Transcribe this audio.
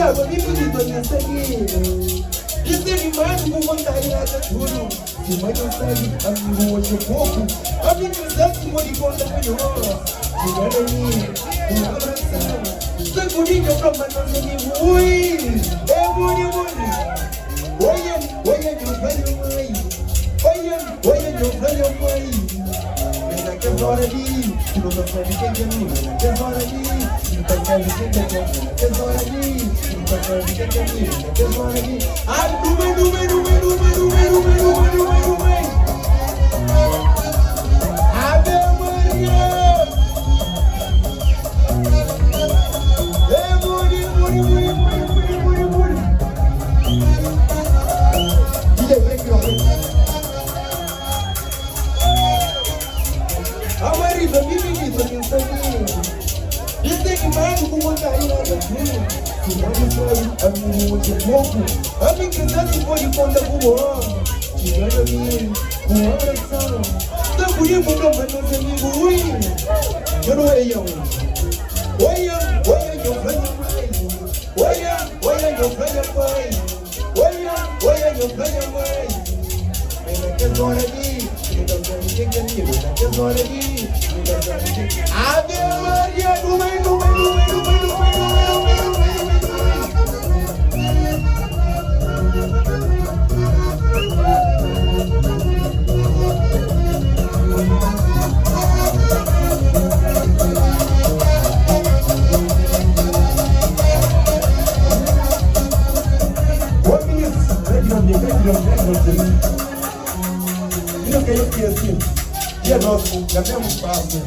Yabo mimi ndonyeseki. Yeseki manje kukontaina tatulu. Simayo sagi amiruo chokoku. Amini zaki modikonda kwenye Sigaleni, kuabrasa. Segurinho pra manose ni mui. Muni. Oye, nyumbani mai. Oye, nyumbani mai. Mena que fora ali, não consegue quem mena que fora ali, não consegue quem mena que fora ali, não consegue quem mena que fora ali. Ah, número. Ave Maria. Amariza mimi ndonyeseki. Yeseki manje kukontaina tatulu. Simayo sagi amiruo chokoku. Amini zaki modikonda kwenye Sigaleni, kuabrasa. Segurinho pra manose ni mui. Yo no he yo. Oye, nyumbani mai. Oye, nyumbani mai. Oye, nyumbani mai. Mena que fora ali, não consegue quem mena que fora ali, não consegue quem. Ave Maria, número. Mira que yo quiero decir, y el otro, ya tenemos paso.